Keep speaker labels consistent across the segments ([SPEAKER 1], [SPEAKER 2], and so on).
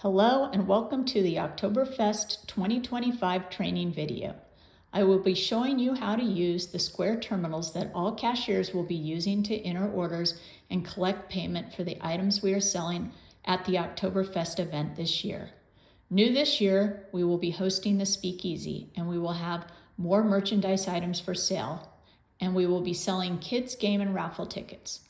[SPEAKER 1] Hello and welcome to the Oktoberfest 2025 training video. I will be showing you how to use the square terminals that all cashiers will be using to enter orders and collect payment for the items we are selling at the Oktoberfest event this year. New this year, we will be hosting the Speakeasy and we will have more merchandise items for sale, and we will be selling kids game and raffle tickets.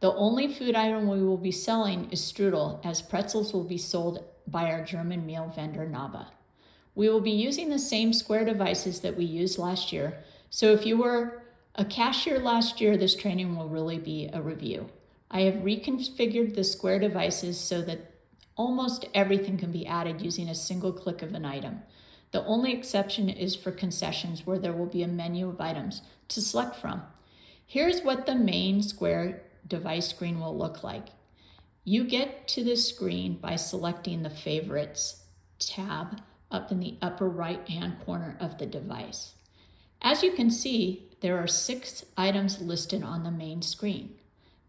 [SPEAKER 1] The only food item we will be selling is strudel, as pretzels will be sold by our German meal vendor Nava. We will be using the same square devices that we used last year, so if you were a cashier last year, this training will really be a review. I have reconfigured the square devices so that almost everything can be added using a single click of an item. The only exception is for concessions, where there will be a menu of items to select from. Here's what the main square device screen will look like. You get to this screen by selecting the Favorites tab up in the upper right-hand corner of the device. As you can see, there are 6 items listed on the main screen: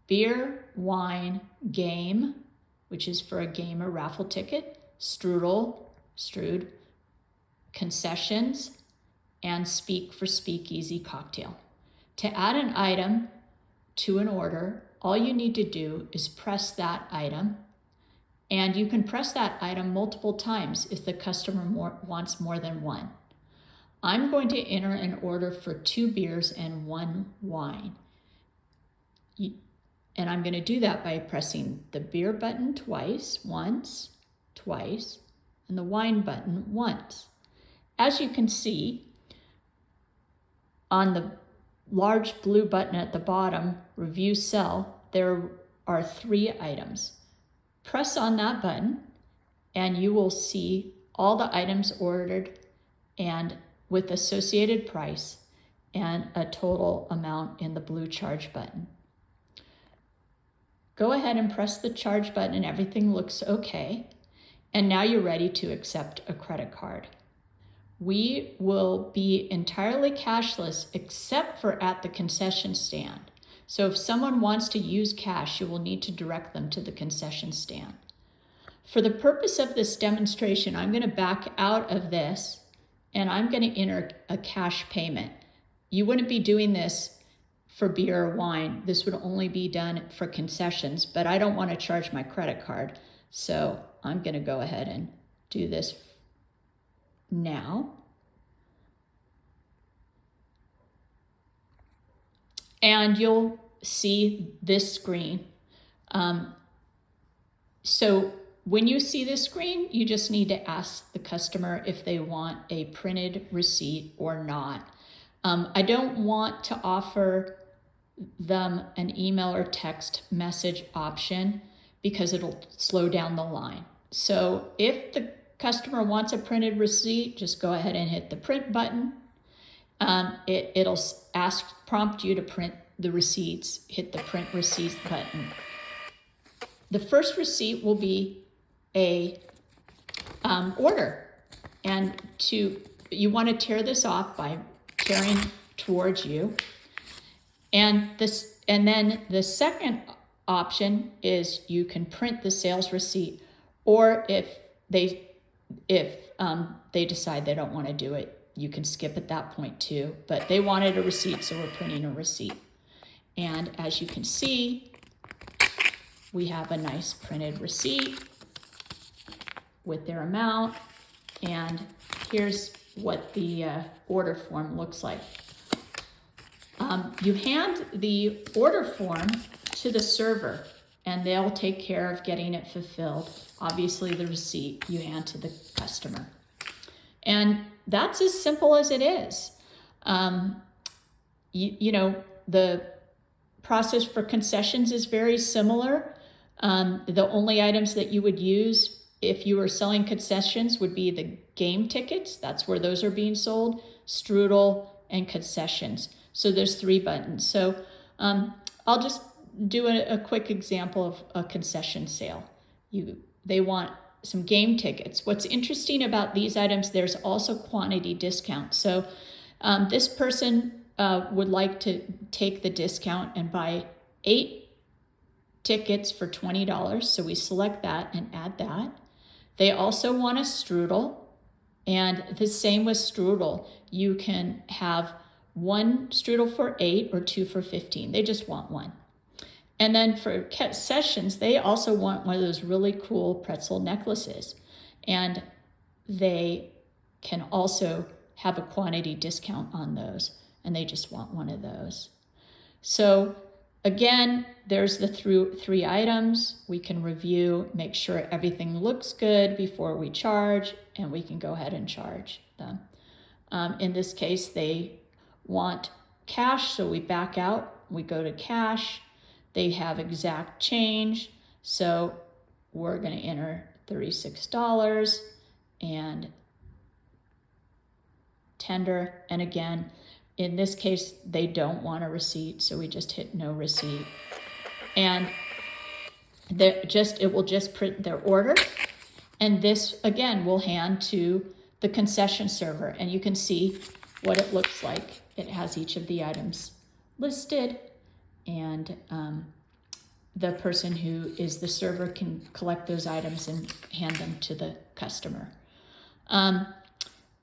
[SPEAKER 1] beer, wine, game, which is for a game or raffle ticket, strud, concessions, and speak for speakeasy cocktail. To add an item to an order, all you need to do is press that item, and you can press that item multiple times if the customer wants more than one. I'm going to enter an order for 2 beers and 1 wine. And I'm going to do that by pressing the beer button once, twice, and the wine button once. As you can see, on the large blue button at the bottom, Review Cell, there are 3 items. Press on that button and you will see all the items ordered and with associated price and a total amount in the blue charge button. Go ahead and press the charge button and everything looks okay. And now you're ready to accept a credit card. We will be entirely cashless except for at the concession stand. So if someone wants to use cash, you will need to direct them to the concession stand. For the purpose of this demonstration, I'm going to back out of this and I'm going to enter a cash payment. You wouldn't be doing this for beer or wine. This would only be done for concessions, but I don't want to charge my credit card. So I'm going to go ahead and do this now. And you'll see this screen. So when you see this screen, you just need to ask the customer if they want a printed receipt or not. I don't want to offer them an email or text message option because it'll slow down the line. So if the customer wants a printed receipt, just go ahead and hit the print button. It'll prompt you to print the receipts. Hit the print receipt button. The first receipt will be a order, and you want to tear this off by tearing towards you. And then the second option is you can print the sales receipt, or if they decide they don't want to do it, you can skip at that point too. But they wanted a receipt, so we're printing a receipt. And as you can see, we have a nice printed receipt with their amount. And here's what the order form looks like. You hand the order form to the server and they'll take care of getting it fulfilled. Obviously, the receipt you hand to the customer. And that's as simple as it is. The process for concessions is very similar. The only items that you would use if you were selling concessions would be the game tickets. That's where those are being sold, strudel, and concessions. So there's 3 buttons. So I'll just do a quick example of a concession sale. They want some game tickets. What's interesting about these items, there's also quantity discount. So this person would like to take the discount and buy 8 tickets for $20. So we select that and add that. They also want a strudel, and the same with strudel. You can have one strudel for 8 or 2 for 15. They just want one. And then for concessions, they also want one of those really cool pretzel necklaces. And they can also have a quantity discount on those, and they just want one of those. So again, there's the 3 items. We can review, make sure everything looks good before we charge, and we can go ahead and charge them. In this case, they want cash, so we back out, we go to cash. They have exact change, so we're going to enter $36 and tender. And again, in this case, they don't want a receipt, so we just hit no receipt. And it will just print their order. And this, again, will hand to the concession server. And you can see what it looks like. It has each of the items listed, and the person who is the server can collect those items and hand them to the customer.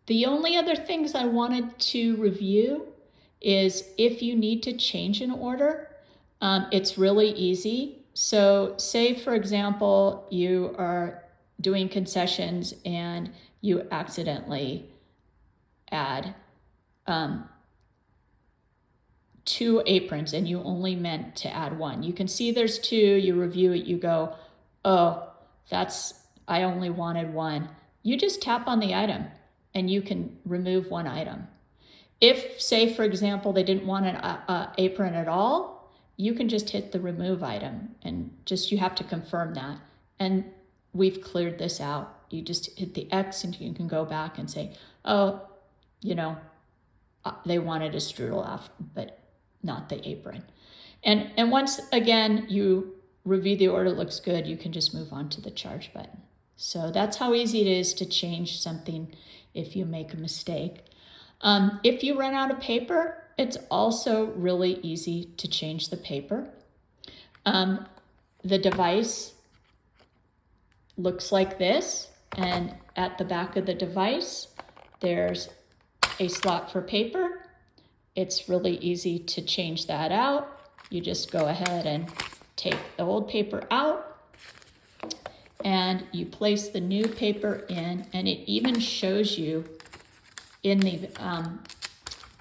[SPEAKER 1] The only other things I wanted to review is if you need to change an order, it's really easy. So say, for example, you are doing concessions and you accidentally add 2 aprons and you only meant to add 1. You can see there's 2, you review it, you go, oh, I only wanted 1. You just tap on the item and you can remove 1 item. If, say, for example, they didn't want an apron at all, you can just hit the remove item, and you have to confirm that. And we've cleared this out. You just hit the X and you can go back and say, oh, they wanted a strudel but not the apron. And once again you review the order, looks good, you can just move on to the charge button. So that's how easy it is to change something if you make a mistake. If you run out of paper, it's also really easy to change the paper. The device looks like this, and at the back of the device, there's a slot for paper. It's really easy to change that out. You just go ahead and take the old paper out, and you place the new paper in, and it even shows you in the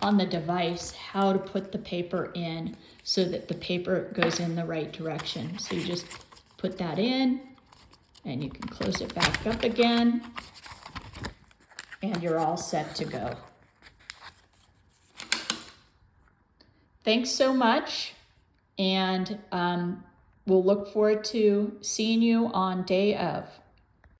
[SPEAKER 1] on the device how to put the paper in so that the paper goes in the right direction. So you just put that in, and you can close it back up again, and you're all set to go. Thanks so much, and we'll look forward to seeing you on day of.